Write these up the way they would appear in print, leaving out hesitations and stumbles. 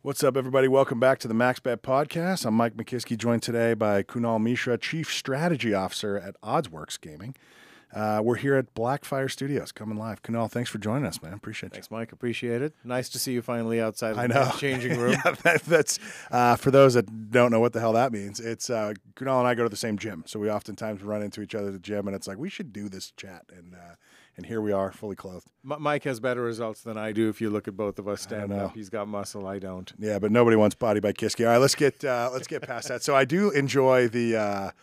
What's up, everybody? Welcome back to the MaxBet Podcast. I'm Mike McKiskey, joined today by Kunal Mishra, Chief Strategy Officer at OddsWorks Gaming. We're here at Blackfire Studios, coming live. Kunal, thanks for joining us, man. Appreciate you. Thanks, Mike. Appreciate it. Nice to see you finally outside of know. the changing room. Yeah, that's for those that don't know what the hell that means. It's Kunal and I go to the same gym, so we oftentimes run into each other at the gym, and it's like we should do this chat, and here we are, fully clothed. Mike has better results than I do. If you look at both of us standing up, he's got muscle. I don't. Yeah, but nobody wants body by Kiski. All right, let's get past that. So I do enjoy the.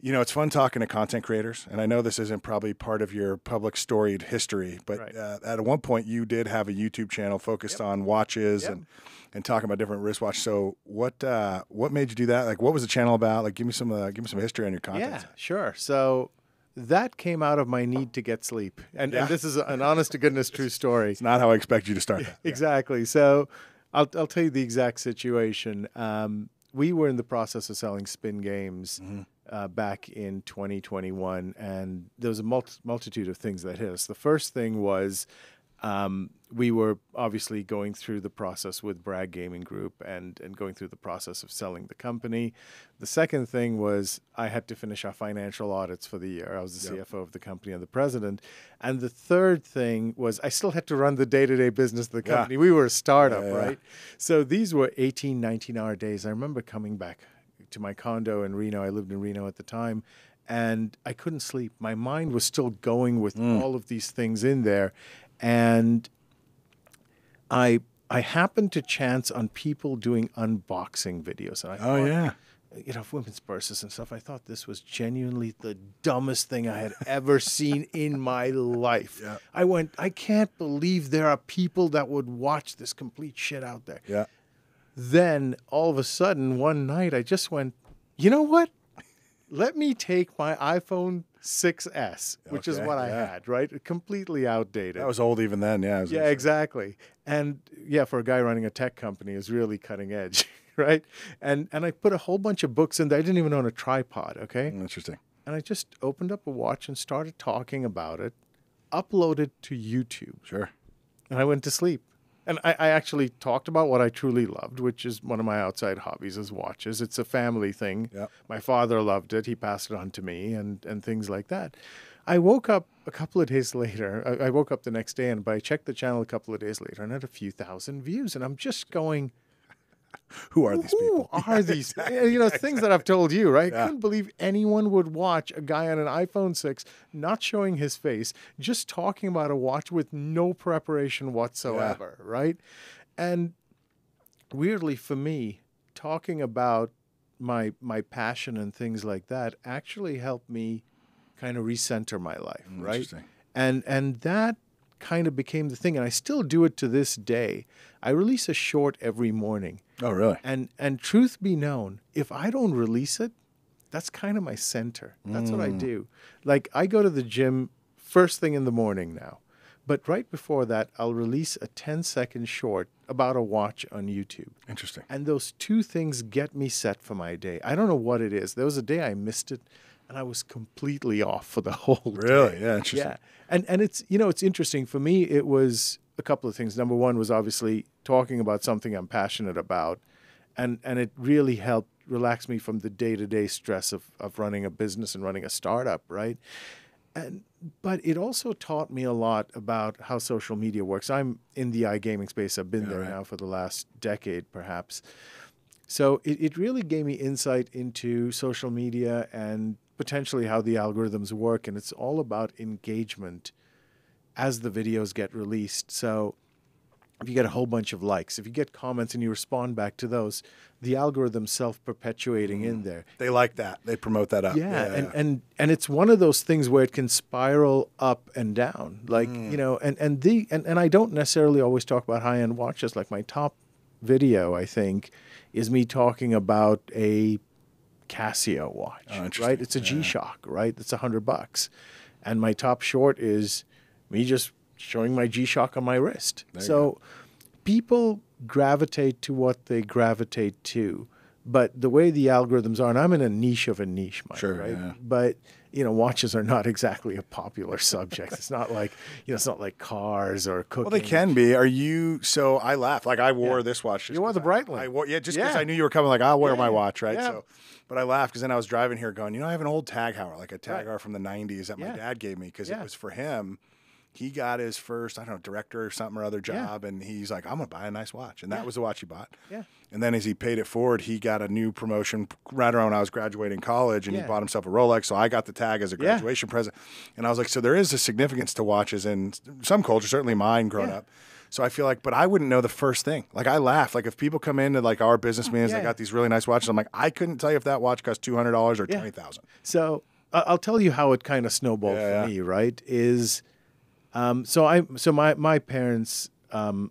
It's fun talking to content creators, and I know this isn't probably part of your public storied history, but Right. At one point you did have a YouTube channel focused on watches and talking about different wristwatches. So what made you do that? Like, what was the channel about? Like, give me some history on your content. Yeah, sure. So that came out of my need to get sleep, and this is an honest to goodness true story. It's not how I expect you to start that. Exactly. So I'll tell you the exact situation. We were in the process of selling Spin Games back in 2021, and there was a multitude of things that hit us. The first thing was we were obviously going through the process with Bragg Gaming Group and going through the process of selling the company. The second thing was I had to finish our financial audits for the year. I was the CFO of the company and the president. And the third thing was I still had to run the day-to-day business of the company. We were a startup, right? So these were 18, 19-hour days. I remember coming back to my condo in Reno. I lived in Reno at the time. And I couldn't sleep. My mind was still going with all of these things in there. And I happened to chance on people doing unboxing videos. And I thought, of women's purses and stuff. I thought this was genuinely the dumbest thing I had ever seen in my life. Yeah. I went, I can't believe there are people that would watch this complete shit out there. Yeah. Then all of a sudden, one night, I just went, you know what? Let me take my iPhone 6S, which is what I had, right? Completely outdated. That was old even then, yeah. Yeah, exactly. And for a guy running a tech company, is really cutting edge, right? And I put a whole bunch of books in there. I didn't even own a tripod, okay? Interesting. And I just opened up a watch and started talking about it, uploaded to YouTube. Sure. And I went to sleep. And I actually talked about what I truly loved, which is one of my outside hobbies is watches. It's a family thing. Yep. My father loved it. He passed it on to me and things like that. I woke up a couple of days later. I woke up the next day, but I checked the channel a couple of days later and had a few thousand views. And I'm just going, who are these people? Who are these? Things that I've told you, right? I couldn't believe anyone would watch a guy on an iPhone 6 not showing his face, just talking about a watch with no preparation whatsoever, right? And weirdly for me, talking about my passion and things like that actually helped me kind of recenter my life, right? And that kind of became the thing, and I still do it to this day. I release a short every morning. Oh, really? And truth be known, if I don't release it, that's kind of my center. That's what I do. Like, I go to the gym first thing in the morning now, but right before that, I'll release a 10-second short about a watch on YouTube. Interesting. And those two things get me set for my day. I don't know what it is. There was a day I missed it, and I was completely off for the whole day. Really? Yeah, interesting. Yeah. And it's, it's interesting. For me, it was a couple of things. Number one was obviously talking about something I'm passionate about. And it really helped relax me from the day-to-day stress of running a business and running a startup, right? But it also taught me a lot about how social media works. I'm in the iGaming space. I've been there now for the last decade, perhaps. So it really gave me insight into social media and potentially how the algorithms work. And it's all about engagement as the videos get released. So if you get a whole bunch of likes, if you get comments and you respond back to those, the algorithm's self-perpetuating in there. They like that. They promote that up. And it's one of those things where it can spiral up and down. Like, and I don't necessarily always talk about high-end watches. Like, my top video, I think, is me talking about a Casio watch, right? It's a G-Shock, right? It's $100. And my top short is me just showing my G-Shock on my wrist. So people gravitate to what they gravitate to. But the way the algorithms are, and I'm in a niche of a niche, Mike, right? Yeah. But watches are not exactly a popular subject. It's not like, it's not like cars or cooking. Well, they can be. So I laugh. Like I wore this watch. You wore the Breitling. I wore, just because I knew you were coming, like I'll wear my watch, right? Yeah. So, but I laughed because then I was driving here going, I have an old Tag Heuer, like a Tag Heuer from the 90s that my dad gave me because it was for him. He got his first, I don't know, director or something or other job, and he's like, I'm going to buy a nice watch. And that was the watch he bought. Yeah. And then as he paid it forward, he got a new promotion right around when I was graduating college, and he bought himself a Rolex. So I got the Tag as a graduation present. And I was like, so there is a significance to watches in some culture, certainly mine growing up. So I feel like, but I wouldn't know the first thing. Like I laugh. Like if people come into like our business meetings, they got these really nice watches. I'm like, I couldn't tell you if that watch cost $200 or $20,000. So I'll tell you how it kind of snowballed for me, right? So my parents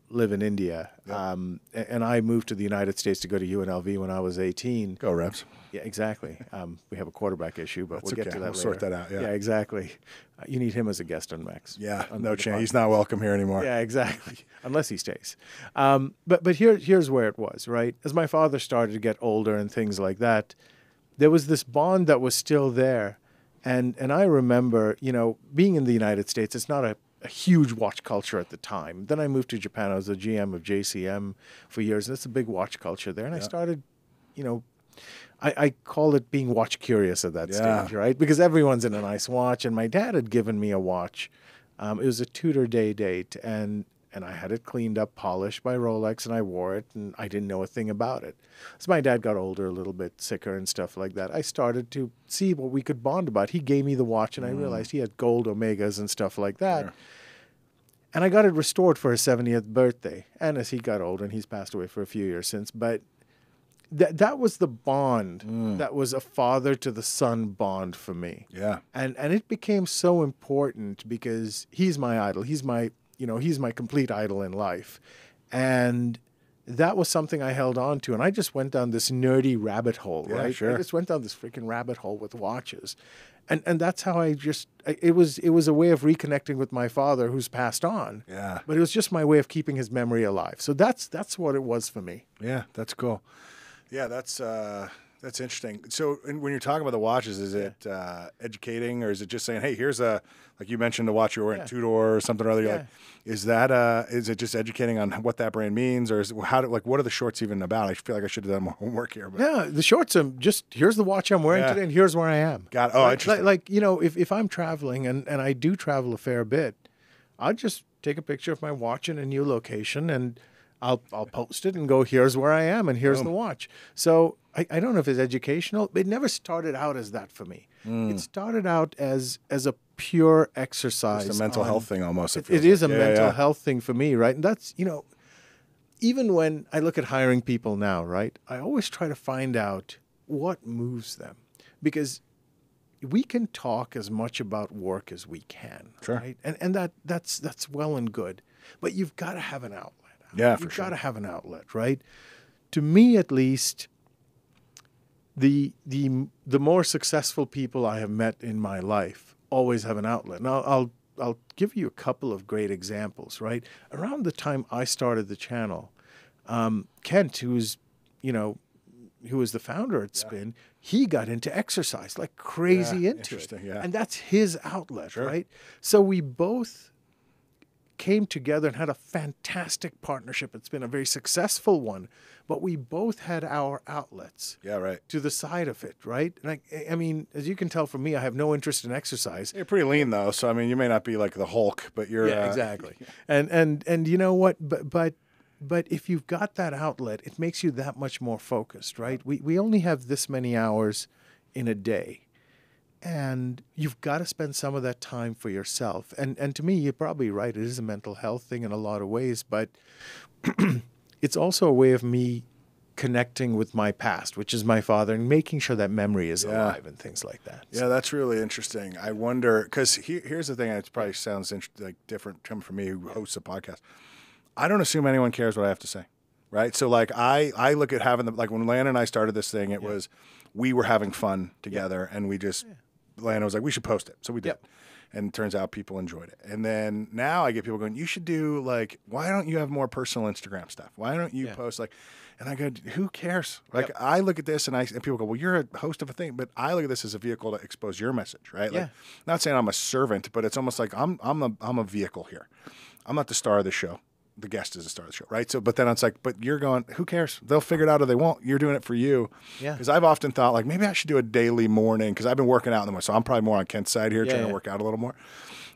live in India, and I moved to the United States to go to UNLV when I was 18. Go Rebs. Yeah, exactly. We have a quarterback issue, but we'll get to that later. We'll sort that out. Yeah, exactly. You need him as a guest on Max. Yeah, no chance. He's not welcome here anymore. Yeah, exactly. Unless he stays. But here's where it was, right? As my father started to get older and things like that, there was this bond that was still there. And I remember, being in the United States, it's not a huge watch culture at the time. Then I moved to Japan. I was the GM of JCM for years, and it's a big watch culture there. And I started, I call it being watch curious at that stage, right? Because everyone's in a nice watch, and my dad had given me a watch. It was a Tudor day date, and I had it cleaned up, polished by Rolex, and I wore it, and I didn't know a thing about it. As my dad got older, a little bit sicker and stuff like that, I started to see what we could bond about. He gave me the watch, and I realized he had gold Omegas and stuff like that. Sure. And I got it restored for his 70th birthday. And as he got older, and he's passed away for a few years since, but that was the bond. That was a father to the son bond for me. Yeah. And it became so important because he's my idol. He's my complete idol in life. And that was something I held on to. And I just went down this nerdy rabbit hole, right? Sure. I just went down this freaking rabbit hole with watches. And that's how it was a way of reconnecting with my father who's passed on. Yeah. But it was just my way of keeping his memory alive. So that's what it was for me. Yeah, that's cool. Yeah, that's interesting. So when you're talking about the watches, is it educating, or is it just saying, hey, here's like you mentioned the watch you're wearing, Tudor or something or other? You're like, is it just educating on what that brand means, or is it, what are the shorts even about? I feel like I should have done more homework here. But. Yeah, the shorts are just, here's the watch I'm wearing today, and here's where I am. Got it. Oh, interesting. Like if I'm traveling, and I do travel a fair bit, I'll just take a picture of my watch in a new location, and I'll post it and go, here's where I am, and here's the watch. So I don't know if it's educational. It never started out as that for me. It started out as a pure exercise. It's a mental health thing almost. It is a mental health thing for me, right? And that's, even when I look at hiring people now, right, I always try to find out what moves them. Because we can talk as much about work as we can, right? And that's well and good. But you've got to have an outlet. Yeah, for You've sure. got to have an outlet, right? To me, at least, the more successful people I have met in my life always have an outlet. And I'll give you a couple of great examples, right? Around the time I started the channel, Kent, who was the founder at Spin, he got into exercise like crazy into it. Yeah. And that's his outlet, right? So we both came together and had a fantastic partnership. It's been a very successful one, but we both had our outlets. Yeah, right. To the side of it, right? And I mean, as you can tell from me, I have no interest in exercise. You're pretty lean though, so I mean, you may not be like the Hulk, but you're exactly. And you know what? But if you've got that outlet, it makes you that much more focused, right? We only have this many hours in a day. And you've got to spend some of that time for yourself. And to me, you're probably right. It is a mental health thing in a lot of ways, but it's also a way of me connecting with my past, which is my father, and making sure that memory is alive and things like that. Yeah, that's really interesting. I wonder, because here's the thing, and it probably sounds like different coming from me who hosts a podcast. I don't assume anyone cares what I have to say, right? So like I look at having like when Lana and I started this thing, it was we were having fun together, and we just Lana was like, we should post it, so we did. And it turns out people enjoyed it. And then now I get people going, you should do like, why don't you have more personal Instagram stuff? Why don't you post like, and I go, who cares? Like I look at this and people go, well, you're a host of a thing, but I look at this as a vehicle to expose your message, right? Like, not saying I'm a servant, but it's almost like I'm a vehicle here. I'm not the star of the show. The guest is the star of the show, right? So, but then it's like, but you're going, who cares? They'll figure it out or they won't. You're doing it for you. Yeah. Because I've often thought like maybe I should do a daily morning because I've been working out in the morning. So I'm probably more on Kent's side here, trying to work out a little more.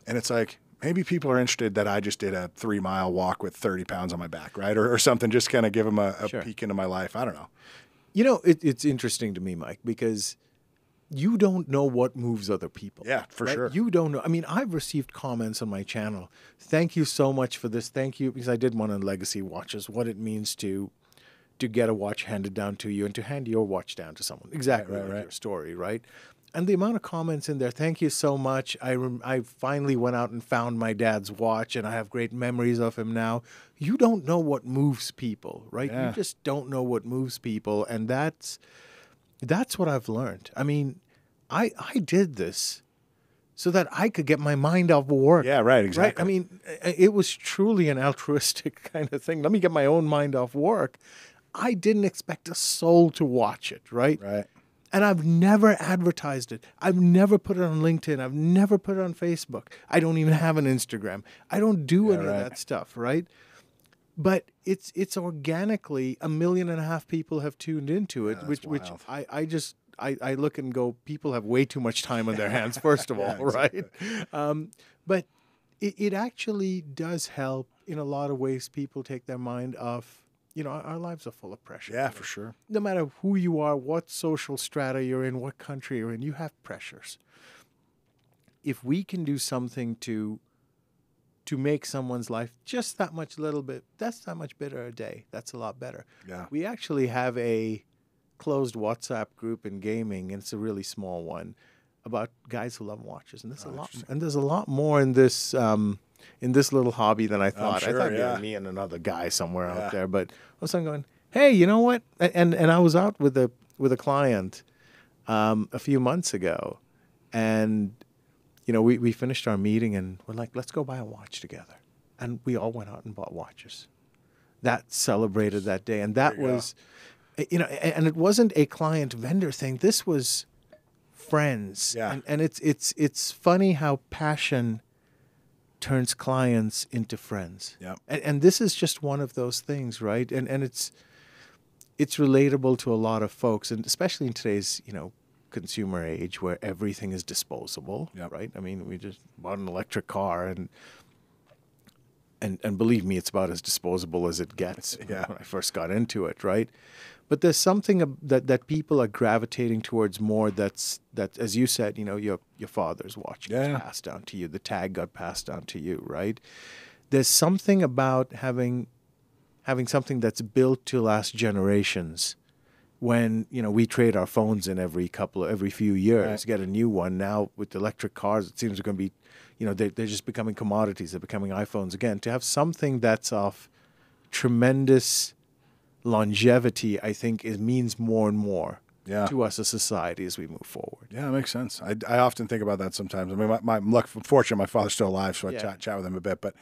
And it's like, maybe people are interested that I just did a 3-mile walk with 30 pounds on my back, right? Or something, just kind of give them a peek into my life. I don't know. You know, it's interesting to me, Mike, because you don't know what moves other people. Yeah, for sure. You don't know. I mean, I've received comments on my channel. Thank you so much for this. Thank you. Because I did one on legacy watches, what it means to get a watch handed down to you and to hand your watch down to someone. Exactly like your story, right? And the amount of comments in there, thank you so much. I finally went out and found my dad's watch, and I have great memories of him now. You don't know what moves people, right? Yeah. You just don't know what moves people, and that's what I've learned. I mean, I did this so that I could get my mind off work. Yeah, right, exactly. Right? I mean, it was truly an altruistic kind of thing. Let me get my own mind off work. I didn't expect a soul to watch it, right? Right. And I've never advertised it. I've never put it on LinkedIn. I've never put it on Facebook. I don't even have an Instagram. I don't do any of that stuff, right? But it's organically 1.5 million people have tuned into it, which I look and go, people have way too much time on their hands, first of all, right? But it actually does help in a lot of ways. People take their mind off. You know, our lives are full of pressure. Yeah, for sure. No matter who you are, what social strata you're in, what country you're in, you have pressures. If we can do something to make someone's life just that much that's that much better a day. That's a lot better. Yeah. We actually have a closed WhatsApp group in gaming, and it's a really small one, about guys who love watches. And there's a lot more in this little hobby than I thought. Sure, I thought it was me and another guy somewhere out there, but I was going, hey, you know what? And I was out with a client a few months ago, and you know, we finished our meeting and we're like, let's go buy a watch together. And we all went out and bought watches. That celebrated that day. And that was, you know, and it wasn't a client vendor thing. This was friends. Yeah. And it's funny how passion turns clients into friends. Yeah. And this is just one of those things, right? And it's relatable to a lot of folks, and especially in today's, you know, consumer age where everything is disposable, right? I mean, we just bought an electric car, and believe me, it's about as disposable as it gets when I first got into it, right? But there's something that people are gravitating towards more that, as you said, you know, your father's watch got passed down to you, the tag got passed down to you, right? There's something about having something that's built to last generations. When, you know, we trade our phones in every few years, get a new one. Now with electric cars, it seems they're going to be, you know, they're just becoming commodities. They're becoming iPhones again. To have something that's of tremendous longevity, I think, means more and more to us as society as we move forward. Yeah, it makes sense. I often think about that sometimes. I mean, I'm fortunate my father's still alive, so I chat with him a bit. But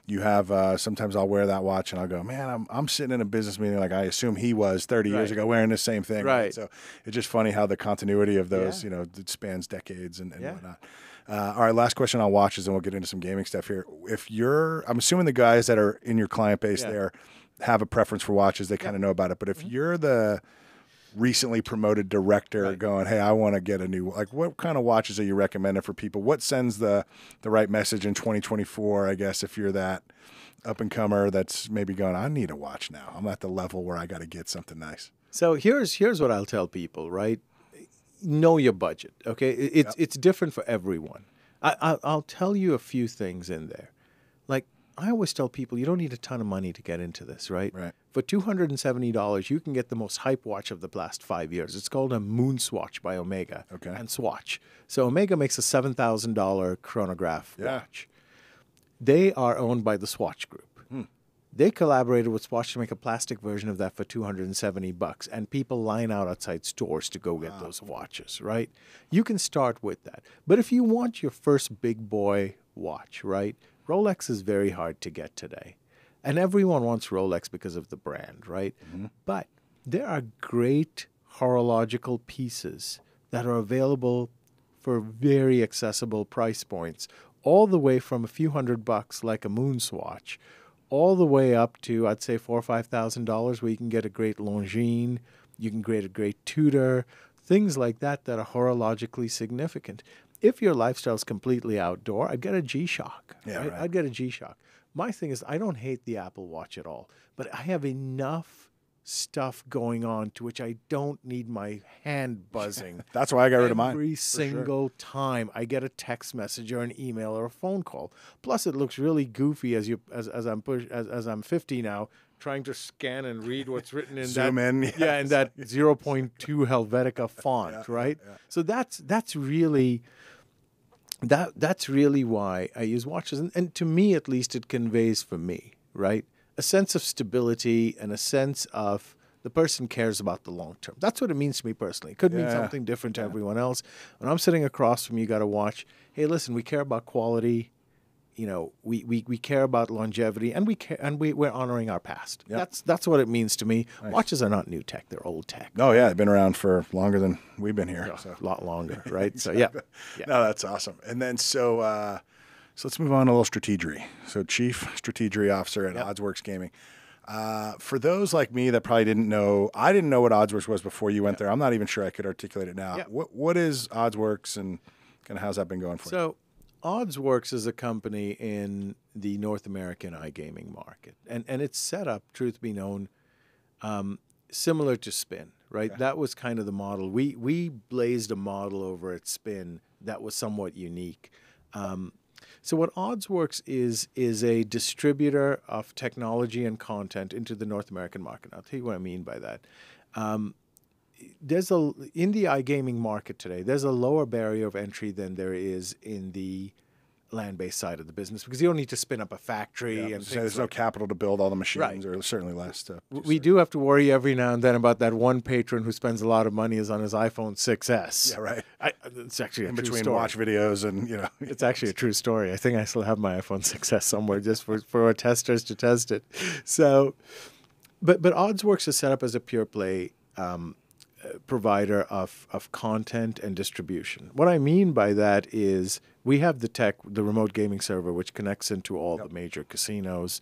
you have sometimes I'll wear that watch and I'll go, man, I'm sitting in a business meeting like I assume he was 30 years ago wearing the same thing. Right. So it's just funny how the continuity of those, you know, it spans decades and whatnot. All right, last question on watches, and we'll get into some gaming stuff here. I'm assuming the guys that are in your client base there have a preference for watches. They kind of know about it. But if you're the recently promoted director going, hey, I want to get a new, like, what kind of watches are you recommending for people? What sends the right message in 2024, I guess, if you're that up-and-comer that's maybe going, I need a watch now. I'm at the level where I got to get something nice. So here's what I'll tell people, right? Know your budget, okay? It's different for everyone. I'll tell you a few things in there. Like, I always tell people, you don't need a ton of money to get into this, right? For $270, you can get the most hype watch of the last 5 years. It's called a Moonswatch by Omega and Swatch. So Omega makes a $7,000 chronograph watch. They are owned by the Swatch Group. They collaborated with Swatch to make a plastic version of that for $270, and people line out outside stores to go get those watches, right? You can start with that. But if you want your first big boy watch, right, Rolex is very hard to get today. And everyone wants Rolex because of the brand, right? But there are great horological pieces that are available for very accessible price points, all the way from a few $100 like a Moon Swatch, all the way up to, I'd say, $4,000 or $5,000, where you can get a great Longines, you can get a great Tudor, things like that that are horologically significant. If your lifestyle is completely outdoor, I'd get a G-Shock. Yeah, right? I'd get a G-Shock. My thing is, I don't hate the Apple Watch at all, but I have enough stuff going on to which I don't need my hand buzzing. That's why I got rid of mine. Every single time I get a text message or an email or a phone call. Plus, it looks really goofy as I'm 50 now, trying to scan and read what's written in Zoom that, in. yeah, in that 0.2 Helvetica font, right? Yeah. So that's really why I use watches, and to me at least, it conveys for me, right, a sense of stability and a sense of the person cares about the long term. That's what it means to me personally. It could mean something different to everyone else. When I'm sitting across from you, got to watch. Hey, listen, we care about quality. You know, we care about longevity, and we're honoring our past. Yep. That's what it means to me. Nice. Watches are not new tech; they're old tech. Oh yeah, they've been around for longer than we've been here. So. A lot longer, right? So yeah. No, that's awesome. And then so let's move on to a little strategery. So Chief Strategery Officer at Oddsworks Gaming. For those like me that probably didn't know, I didn't know what Oddsworks was before you went there. I'm not even sure I could articulate it now. What is Oddsworks, and kind of how's that been going for you? So Oddsworks is a company in the North American iGaming market, and it's set up, truth be known, similar to Spin, right? Okay. That was kind of the model. We blazed a model over at Spin that was somewhat unique. So what Oddsworks is a distributor of technology and content into the North American market. I'll tell you what I mean by that. In the iGaming market today, there's a lower barrier of entry than there is in the land-based side of the business, because you don't need to spin up a factory and there's no capital to build all the machines, or certainly less to we do have to worry every now and then about that one patron who spends a lot of money is on his iPhone 6S. Yeah, right. It's actually in a true between story. watch videos, and it's actually a true story. I think I still have my iPhone 6S somewhere just for our testers to test it. So, but Oddsworks is set up as a pure play provider of content and distribution. What I mean by that is we have the remote gaming server, which connects into all the major casinos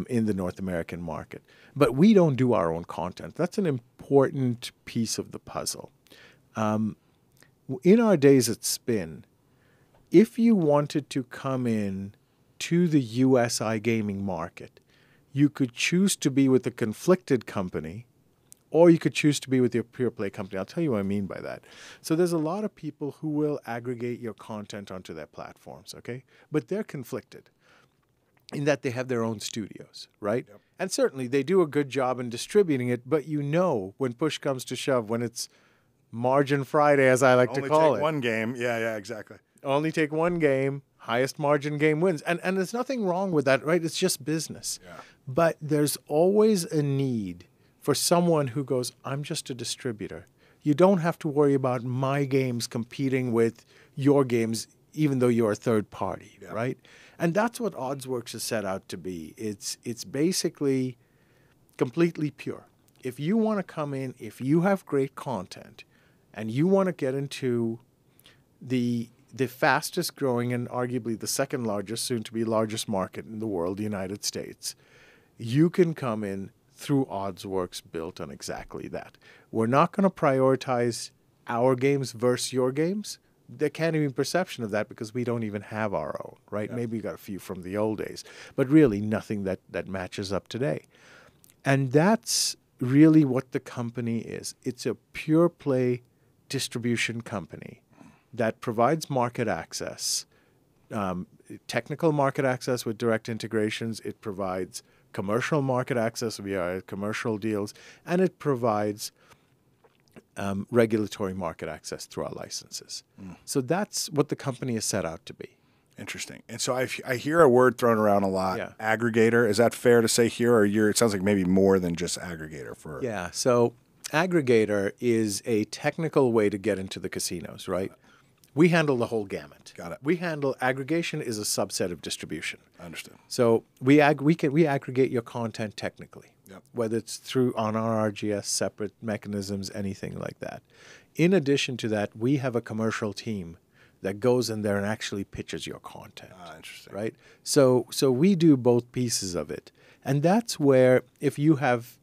in the North American market. But we don't do our own content. That's an important piece of the puzzle. In our days at Spin, if you wanted to come in to the US iGaming market, you could choose to be with a conflicted company, or you could choose to be with your pure play company. I'll tell you what I mean by that. So there's a lot of people who will aggregate your content onto their platforms, okay? But they're conflicted in that they have their own studios, right? Yep. And certainly they do a good job in distributing it, but when push comes to shove, when it's Margin Friday, as I like to call it. Only take one game. Yeah, exactly. Only take one game, highest margin game wins. And there's nothing wrong with that, right? It's just business. Yeah. But there's always a need for someone who goes, I'm just a distributor. You don't have to worry about my games competing with your games, even though you're a third party, right? And that's what Oddsworks is set out to be. It's basically completely pure. If you want to come in, if you have great content, and you want to get into the fastest growing and arguably the second largest, soon to be largest market in the world, the United States, you can come in through Oddsworks, built on exactly that. We're not going to prioritize our games versus your games. There can't even be perception of that because we don't even have our own, right? Yeah. Maybe we got a few from the old days, but really nothing that matches up today. And that's really what the company is. It's a pure play distribution company that provides market access, technical market access with direct integrations. It provides commercial market access via commercial deals, and it provides regulatory market access through our licenses. So that's what the company is set out to be. Interesting. And so I hear a word thrown around a lot, Yeah. aggregator. Is that fair to say here, or it sounds like maybe more than just aggregator for? Yeah. So aggregator is a technical way to get into the casinos, right? We handle the whole gamut. Got it. We handle aggregation is a subset of distribution. Understood. So we aggregate your content technically, Yep. whether it's through on our RGS, separate mechanisms, anything like that. In addition to that, we have a commercial team that goes in there and actually pitches your content. Interesting. Right? So we do both pieces of it. And that's where if you have,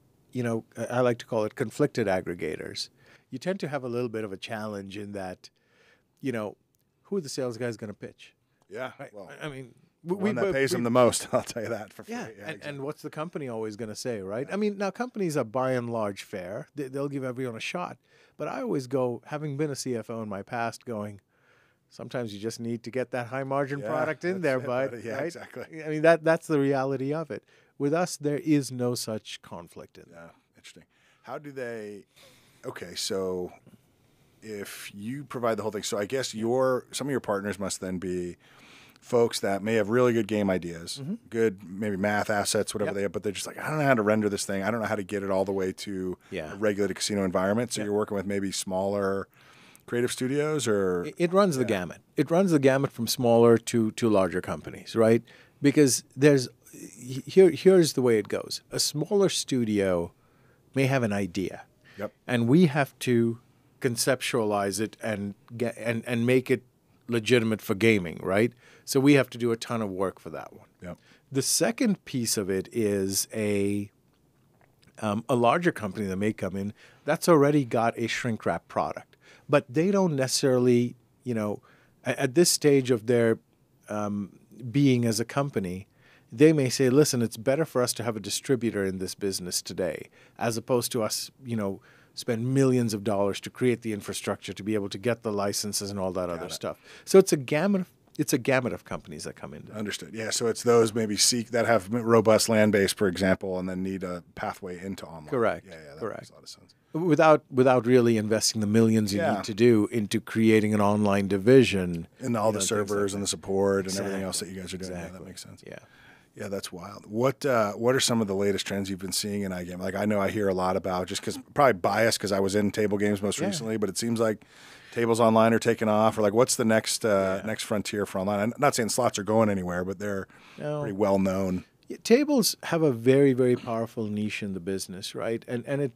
I like to call it conflicted aggregators, you tend to have a little bit of a challenge in that, who are the sales guys going to pitch? Yeah. Right? Well, I mean, one that pays them the most, I'll tell you that for free. yeah, Exactly. and what's the company always going to say, right? I mean, now companies are by and large fair. They'll give everyone a shot. But I always go, having been a CFO in my past, going, sometimes you just need to get that high margin Yeah, product in that's there, it, bud. buddy. Yeah, right? exactly. I mean, that's the reality of it. With us, there is no such conflict in there. Yeah, interesting. How do they? Okay, so if you provide the whole thing, so I guess some of your partners must then be folks that may have really good game ideas, good maybe math assets, whatever Yep. they have, but they're just like, I don't know how to render this thing. I don't know how to get it all the way to Yeah. a regulated casino environment. So Yep. you're working with maybe smaller creative studios, or It runs the gamut. It runs the gamut from smaller to larger companies, right? Because here's the way it goes. A smaller studio may have an idea, Yep. and we have to conceptualize it and make it legitimate for gaming, right? So we have to do a ton of work for that one. Yep. The second piece of it is a larger company that may come in that's already got a shrink wrap product, but they don't necessarily, at this stage of their being as a company, they may say, listen, it's better for us to have a distributor in this business today, as opposed to us, spend millions of dollars to create the infrastructure to be able to get the licenses and all that other stuff. So it's a gamut of companies that come in. Understood. Yeah, so it's those maybe that have robust land base, for example, and then need a pathway into online. Correct. Yeah, that Correct. makes a lot of sense. Without really investing the millions you Yeah. need to do into creating an online division. And all the things servers like and the that. support and everything else that you guys are doing. Yeah, Exactly. that makes sense. Yeah. Yeah, that's wild. What are some of the latest trends you've been seeing in iGaming? Like, I know I hear a lot about, just because probably biased because I was in table games most recently, but it seems like tables online are taking off. Or like, what's the next next frontier for online? I'm not saying slots are going anywhere, but they're pretty well known. Yeah, tables have a very, very powerful niche in the business, right? And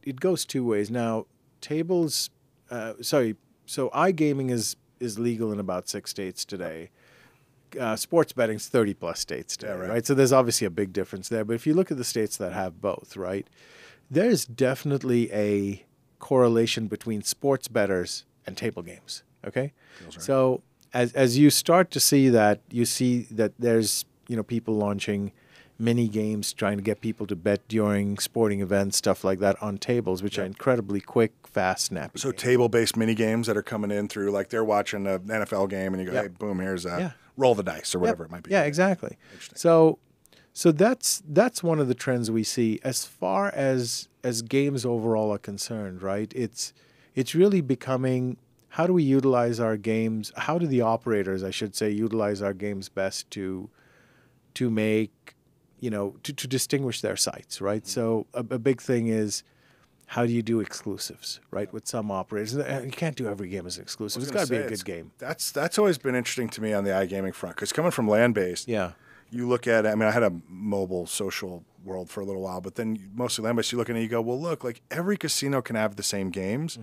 it goes two ways. Now, tables, so iGaming is legal in about 6 states today. Sports betting's 30 plus states today, right? So there's obviously a big difference there. But if you look at the states that have both, right, there's definitely a correlation between sports bettors and table games. Okay, Right. so as you start to see that, you see that there's people launching mini games trying to get people to bet during sporting events, stuff like that on tables, which are incredibly quick, fast, snappy. So table-based mini games that are coming in through, like they're watching an NFL game and you go, hey, boom, here's roll the dice or whatever it might be. Yeah, exactly. So that's one of the trends we see as far as games overall are concerned, right? It's really becoming, how do we utilize our games? How do the operators, I should say, utilize our games best to make, to distinguish their sites, right? So a big thing is, how do you do exclusives, right? With some operators, you can't do every game as an exclusive. It's got to be a good game. That's always been interesting to me on the iGaming front, because coming from land-based, Yeah. you look at, I mean, I had a mobile social world for a little while, but then mostly land-based, you look at it and you go, well, look, like every casino can have the same games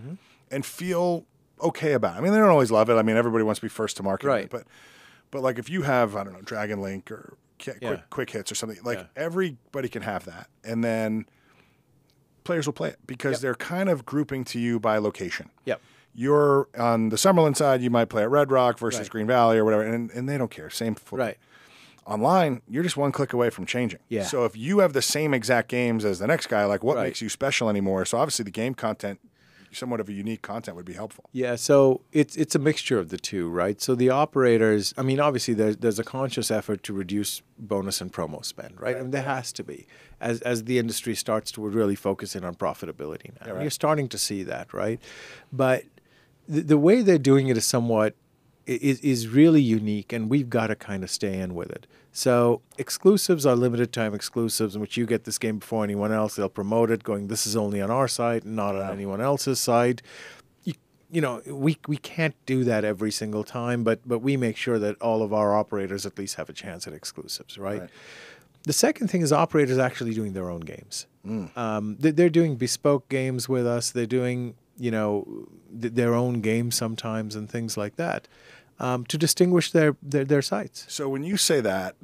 and feel okay about it. I mean, they don't always love it. I mean, everybody wants to be first to market, Right. But like if you have, I don't know, Dragon Link or quick hits or something, like everybody can have that. And then players will play it because they're kind of grouping to you by location. Yep. You're on the Summerlin side, you might play at Red Rock versus Right. Green Valley or whatever, and they don't care. Same football. Right. Online, you're just one click away from changing. Yeah. So if you have the same exact games as the next guy, like what Right. makes you special anymore? So obviously the game content, somewhat of a unique content would be helpful. Yeah, so it's a mixture of the two, right? So the operators, I mean, obviously there's a conscious effort to reduce bonus and promo spend, right? And there has to be as the industry starts to really focus in on profitability now. You're starting to see that, right? But the way they're doing it is somewhat is really unique, and we've got to kind of stay in with it. So exclusives are limited time exclusives in which you get this game before anyone else. They'll promote it going, this is only on our site and not on anyone else's site. You know, we can't do that every single time, but we make sure that all of our operators at least have a chance at exclusives, right? The second thing is operators actually doing their own games. They're doing bespoke games with us. They're doing, you know, their own games sometimes and things like that to distinguish their sites. So when you say that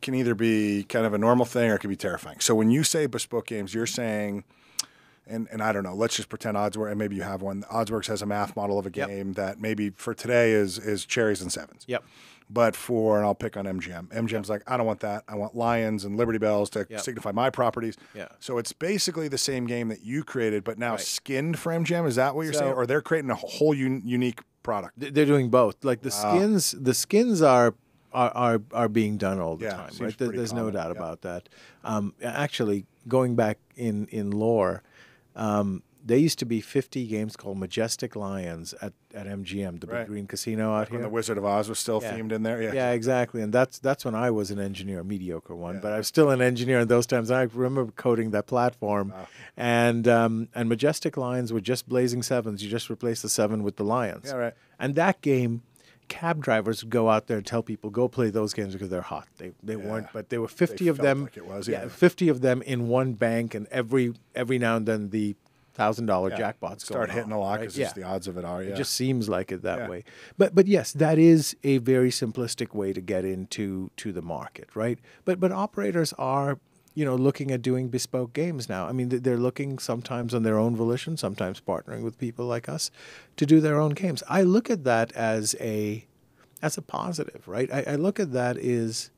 can either be kind of a normal thing or it can be terrifying. So when you say bespoke games, you're saying, and I don't know, let's just pretend Oddsworks, and maybe you have one. Oddsworks has a math model of a game that maybe for today is cherries and sevens. Yep. But and I'll pick on MGM. MGM's like, I don't want that. I want lions and Liberty Bells to signify my properties. Yeah. So it's basically the same game that you created, but now skinned for MGM. Is that what you're saying? Or they're creating a whole unique product? They're doing both. Like the skins are being done all the time, right? There's no doubt about that. Actually, going back in lore, there used to be 50 games called Majestic Lions at MGM, the Big Green Casino out here. When the Wizard of Oz was still themed in there? Yeah, exactly. And that's when I was an engineer, a mediocre one, but I was still an engineer in those times. I remember coding that platform. And Majestic Lions were just blazing sevens. You just replace the 7 with the lions. Yeah, right. And that game, cab drivers would go out there and tell people, go play those games because they're hot. They weren't, but there were 50 of them. Like it was, 50 of them in one bank, and every now and then the $1,000 jackpots start hitting a lot because the odds of it are. It just seems like it that way. But yes, that is a very simplistic way to get into the market, right? But operators are, you know, looking at doing bespoke games now. I mean, they're looking sometimes on their own volition, sometimes partnering with people like us to do their own games. I look at that as a positive, right? I look at that as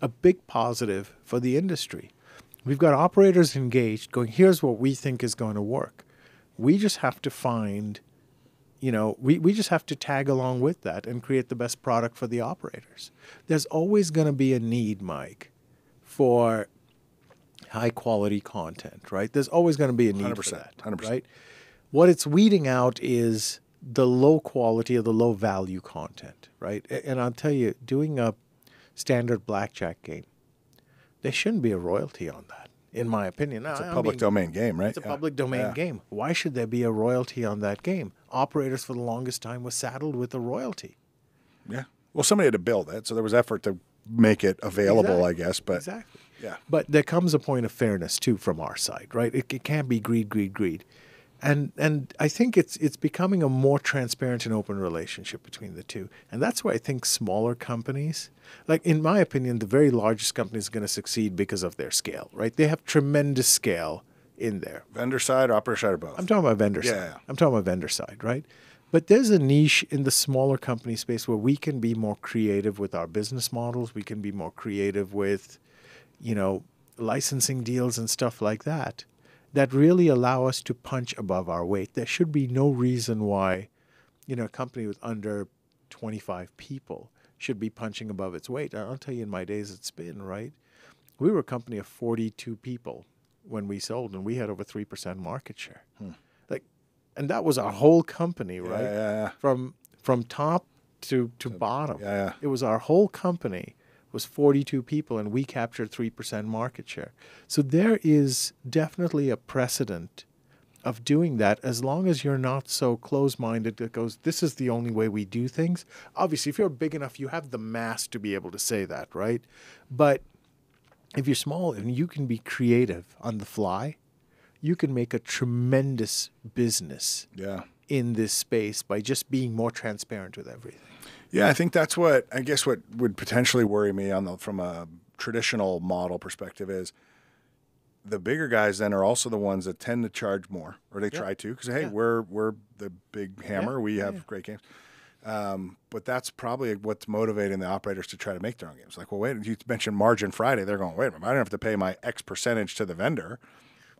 a big positive for the industry. We've got operators engaged going, here's what we think is going to work. We just have to find, you know, we just have to tag along with that and create the best product for the operators. There's always going to be a need, Mike, for high quality content, right? There's always going to be a need for that, 100%. right? What it's weeding out is the low quality or the low value content, right? And I'll tell you, doing a standard blackjack game, there shouldn't be a royalty on that, in my opinion. It's a public domain game, right? It's a public domain game. Why should there be a royalty on that game? Operators for the longest time were saddled with a royalty. Yeah. Well, somebody had to build it, so there was effort to make it available, I guess. But exactly. Yeah. But there comes a point of fairness, too, from our side, right? It can't be greed. And I think it's becoming a more transparent and open relationship between the two. And that's why I think smaller companies, like in my opinion, the very largest companies are going to succeed because of their scale, right? They have tremendous scale in there. Vendor side, operator side, or both? I'm talking about vendor side. Yeah. I'm talking about vendor side, right? But there's a niche in the smaller company space where we can be more creative with our business models. We can be more creative with, you know, licensing deals and stuff like that really allow us to punch above our weight. There should be no reason why, you know, a company with under 25 people should be punching above its weight. I'll tell you, in my days at Spin, right, we were a company of 42 people when we sold, and we had over 3% market share. Like, and that was our whole company, right? Yeah. From top to bottom. Yeah. It was our whole company was 42 people, and we captured 3% market share. So there is definitely a precedent of doing that, as long as you're not so close-minded that goes, this is the only way we do things. Obviously, if you're big enough, you have the mass to be able to say that, right? But if you're small and you can be creative on the fly, you can make a tremendous business in this space by just being more transparent with everything. Yeah, I think that's what would potentially worry me from a traditional model perspective is the bigger guys then are also the ones that tend to charge more, or they try to, because hey, we're the big hammer, we have great games. But that's probably what's motivating the operators to try to make their own games. Like, well, wait, you mentioned Margin Friday. They're going, wait a minute, I don't have to pay my X percentage to the vendor.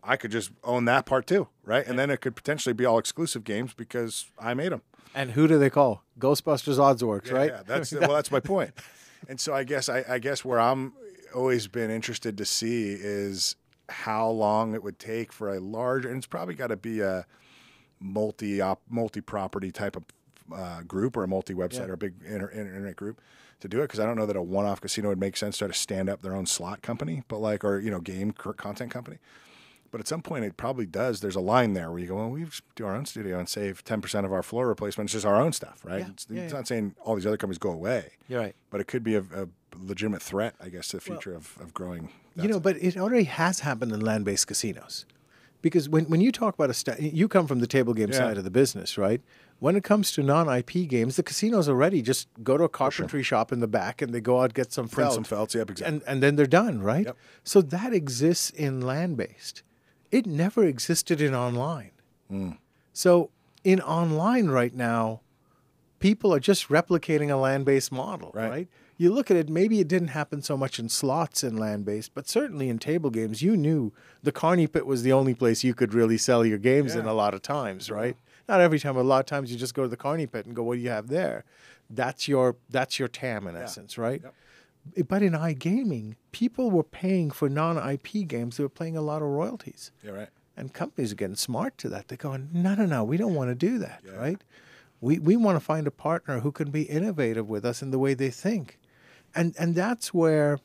I could just own that part too, right? And then it could potentially be all exclusive games because I made them. And who do they call? Ghostbusters Oddsworks, right? Yeah, that's my point. And so I guess where I'm always been interested to see is how long it would take for a large, and it's probably got to be a multi-property type of group or a multi-website or a big internet group to do it, because I don't know that a one-off casino would make sense to try to stand up their own slot company, but like, or game content company. But at some point, it probably does. There's a line there where you go, well, we just do our own studio and save 10% of our floor replacement. It's just our own stuff, right? It's not saying all these other companies go away. You're right. But it could be a legitimate threat, I guess, to the future of growing. But it already has happened in land-based casinos. Because when you talk about you come from the table game side of the business, right? When it comes to non-IP games, the casinos already just go to a carpentry shop in the back and they go out, get some Print felt. some felts, yep, exactly. And then they're done, right? Yep. So that exists in land-based. It never existed in online. So in online right now, people are just replicating a land-based model, right? You look at it, maybe it didn't happen so much in slots in land-based, but certainly in table games, you knew the Carney Pit was the only place you could really sell your games in a lot of times, right? Not every time, but a lot of times you just go to the Carney Pit and go, what do you have there? That's your TAM in essence, right? Yep. But in iGaming, people were paying for non-IP games. They were paying a lot of royalties. Yeah, right. And companies are getting smart to that. They're going, no, we don't want to do that, right? We want to find a partner who can be innovative with us in the way they think. And that's where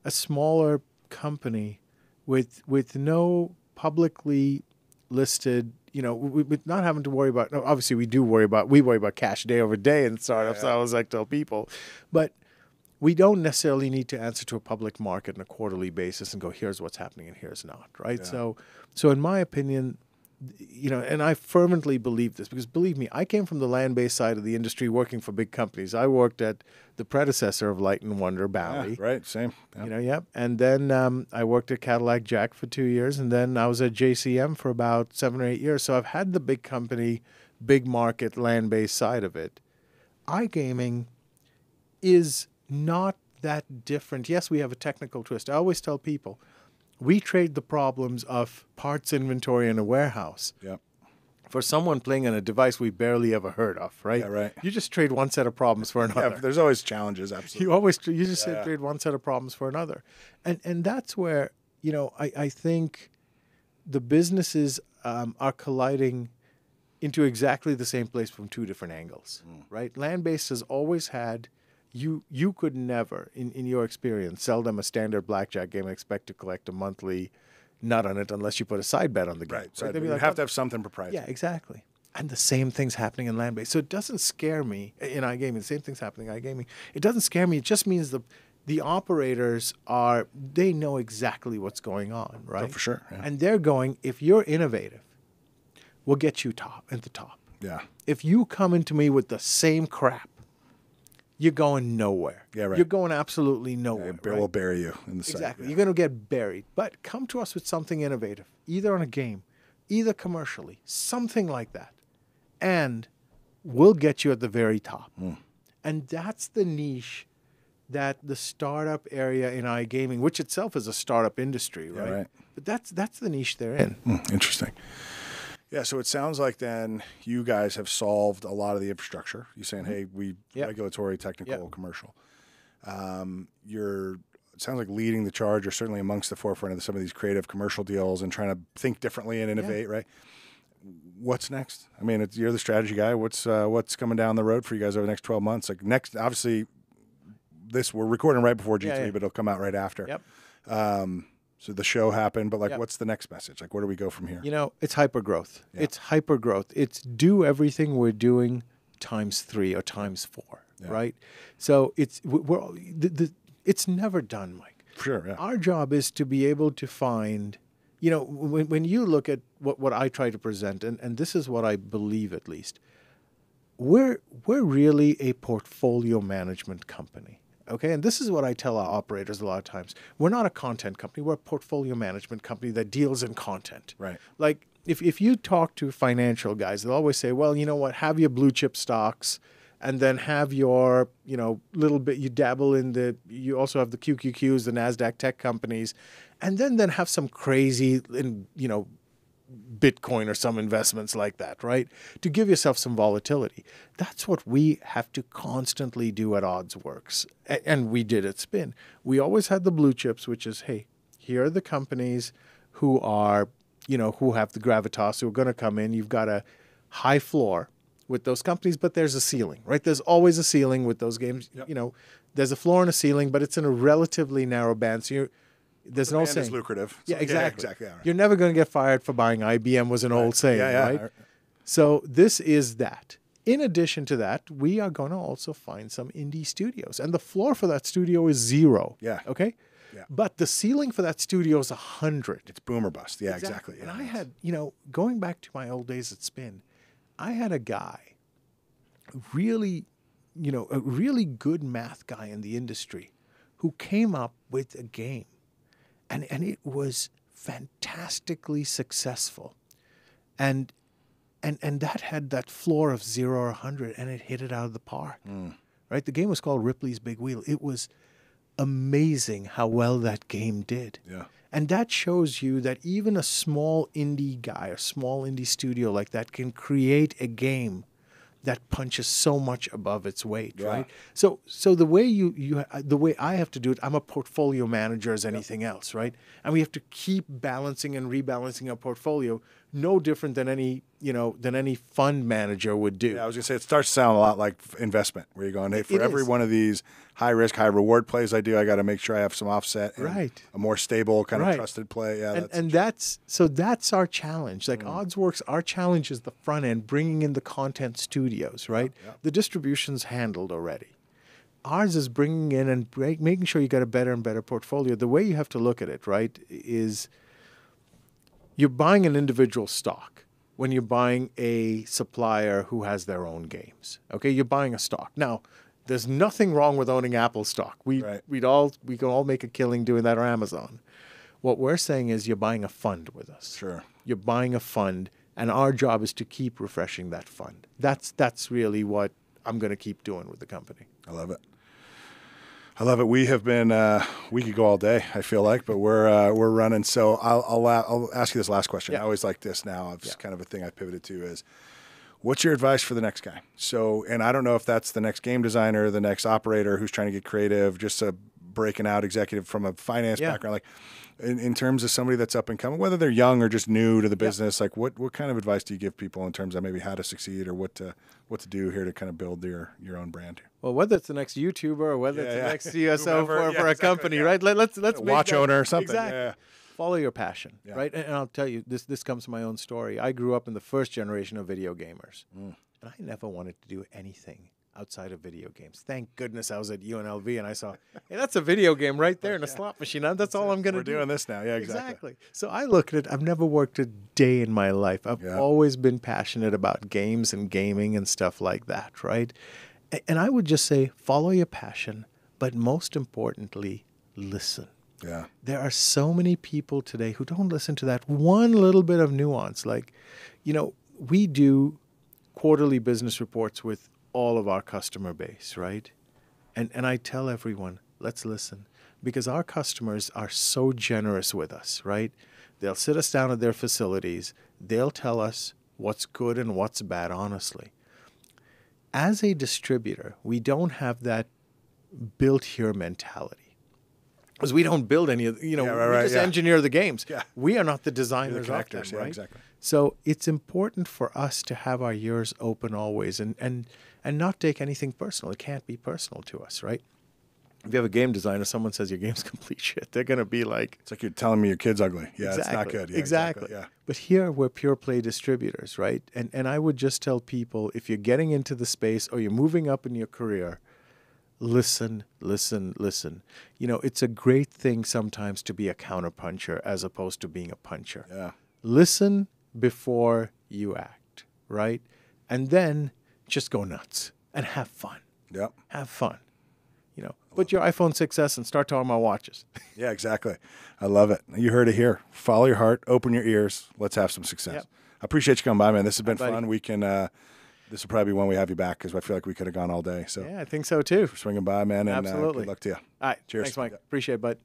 a smaller company with no publicly listed, with not having to worry about, obviously we worry about cash day over day in startups, I always like to tell people, but we don't necessarily need to answer to a public market on a quarterly basis and go, here's what's happening and here's not, right? Yeah. So in my opinion, and I fervently believe this, because believe me, I came from the land-based side of the industry working for big companies. I worked at the predecessor of Light & Wonder, Bally. Yeah, right, same. Yep. And then I worked at Cadillac Jack for 2 years, and then I was at JCM for about 7 or 8 years. So I've had the big company, big market, land-based side of it. iGaming is not that different. Yes, we have a technical twist. I always tell people, we trade the problems of parts inventory in a warehouse for someone playing on a device we barely ever heard of, right? Yeah, right. You just trade one set of problems for another. Yeah, there's always challenges, absolutely. You just trade one set of problems for another. And that's where, I think the businesses are colliding into exactly the same place from two different angles, right? Land-based has always had... You could never, in your experience, sell them a standard blackjack game and expect to collect a monthly nut on it unless you put a side bet on the game. Right. So you have to have something proprietary. Yeah, exactly. And the same thing's happening in land-based. So it doesn't scare me in iGaming. The same thing's happening in iGaming. It doesn't scare me. It just means the operators they know exactly what's going on, right? Oh, for sure. Yeah. And they're going, if you're innovative, we'll get you at the top. Yeah. If you come into me with the same crap, you're going nowhere. Yeah, right. You're going absolutely nowhere. Yeah, we'll bury you in the site. Exactly. You're going to get buried. But come to us with something innovative, either on a game, either commercially, something like that. And we'll get you at the very top. And that's the niche that the startup area in iGaming, which itself is a startup industry, right? Yeah, right. But that's the niche they're in. Interesting. Yeah, so it sounds like then you guys have solved a lot of the infrastructure. You're saying, hey, regulatory, technical, commercial. It sounds like leading the charge, or certainly amongst the forefront of some of these creative commercial deals and trying to think differently and innovate, right? What's next? I mean, you're the strategy guy. What's coming down the road for you guys over the next 12 months? Like next, obviously, we're recording right before G3, but it'll come out right after. Yep. So the show happened, but what's the next message? Like, where do we go from here? It's hypergrowth. Yeah. It's hypergrowth. It's do everything we're doing times 3 or times 4, right? So it's never done, Mike. Sure. Yeah. Our job is to be able to find, when you look at what I try to present, and this is what I believe at least, we're really a portfolio management company. Okay, and this is what I tell our operators a lot of times. We're not a content company. We're a portfolio management company that deals in content. Right. Like, if you talk to financial guys, they'll always say, well, you know what, have your blue chip stocks, and then have your, little bit, you dabble in you also have the QQQs, the NASDAQ tech companies, and then have some crazy, Bitcoin or some investments like that, right? To give yourself some volatility. That's what we have to constantly do at OddsWorks. And we did at Spin. We always had the blue chips, which is, hey, here are the companies who are, who have the gravitas, who are going to come in. You've got a high floor. with those companies, but there's a ceiling, right? There's always a ceiling with those games. Yep. You know, there's a floor and a ceiling, but it's in a relatively narrow band. So there's no And saying. it's lucrative. Yeah, exactly. Exactly. All right. You're never going to get fired for buying IBM was an old saying, right? So this is that. In addition to that, we are going to also find some indie studios. And the floor for that studio is 0. Yeah. Okay? Yeah. But the ceiling for that studio is 100. It's boom or bust. Yeah, exactly. And Yeah. I had, going back to my old days at Spin, I had a guy, really, a really good math guy in the industry who came up with a game. And it was fantastically successful. And that had that floor of 0 or 100, and it hit it out of the park. Right? The game was called Ripley's Big Wheel. It was amazing how well that game did. Yeah. And that shows you that even a small indie guy, a small indie studio like that can create a game that punches so much above its weight, Yeah. right? So the way the way I have to do it, I'm a portfolio manager as anything else, right? And we have to keep balancing and rebalancing our portfolio, no different than any fund manager would do. Yeah, I was gonna say it starts to sound a lot like investment, where you're going, hey, for It every is. one of these high risk, high reward plays I do, I got to make sure I have some offset, and Right. a more stable kind of Right. trusted play. Yeah, And that's our challenge. Like Oddsworks, our challenge is the front end, bringing in the content studios, right? Yeah. The distribution's handled already. Ours is bringing in and making sure you get a better and better portfolio. The way you have to look at it, right, is you're buying an individual stock when you're buying a supplier who has their own games. Okay, you're buying a stock. Now, there's nothing wrong with owning Apple stock. We can all make a killing doing that, or Amazon. What we're saying is you're buying a fund with us. Sure. You're buying a fund, and our job is to keep refreshing that fund. That's really what I'm going to keep doing with the company. I love it. I love it. We have been we could go all day, I feel like, but we're running. So I'll ask you this last question. Yeah. I always like this now. It's kind of a thing I pivoted to is, what's your advice for the next guy? So, and I don't know if that's the next game designer, the next operator who's trying to get creative, just a breaking out executive from a finance background. Like in terms of somebody that's up and coming, whether they're young or just new to the business, like what kind of advice do you give people in terms of maybe how to succeed or what to do here to kind of build your own brand here? Well, whether it's the next YouTuber or whether it's the next CSO Whomever, for a company, right? Let's make Watch that- owner or something. Exactly. Yeah. Follow your passion, Yeah. right? And I'll tell you, this comes from my own story. I grew up in the first generation of video gamers, and I never wanted to do anything outside of video games. Thank goodness I was at UNLV and I saw, hey, that's a video game right there in a slot machine. That's all I'm going to do. We're doing this now. Yeah, exactly. So I look at it, I've never worked a day in my life. I've always been passionate about games and gaming and stuff like that, right? And I would just say, follow your passion, but most importantly, listen. Yeah. There are so many people today who don't listen to that one little bit of nuance. Like, we do quarterly business reports with all of our customer base, right? And I tell everyone, let's listen, because our customers are so generous with us, right? They'll sit us down at their facilities. They'll tell us what's good and what's bad, honestly. As a distributor, we don't have that built here mentality. Because we don't build any of, we just engineer the games. Yeah. We are not the designers of them, connectors, yeah, right? exactly. So it's important for us to have our ears open always and not take anything personal. It can't be personal to us, right? If you have a game designer, someone says your game's complete shit, they're going to be like... It's like you're telling me your kid's ugly. Yeah, it's not good. Yeah, exactly. Yeah. But here we're pure play distributors, right? And I would just tell people, if you're getting into the space or you're moving up in your career, listen, listen, listen. It's a great thing sometimes to be a counterpuncher as opposed to being a puncher. Yeah. Listen before you act, right? And then just go nuts and have fun. Yep. Have fun. Put your iPhone 6S and start talking about watches. Yeah, exactly. I love it. You heard it here. Follow your heart, open your ears. Let's have some success. Yep. I appreciate you coming by, man. This has been buddy. fun. We can, this will probably be when we have you back because I feel like we could have gone all day. So Yeah, I think so too. swinging by, man, and Absolutely. good luck to you. All right. Cheers. Thanks, Mike. Yep. Appreciate it, bud.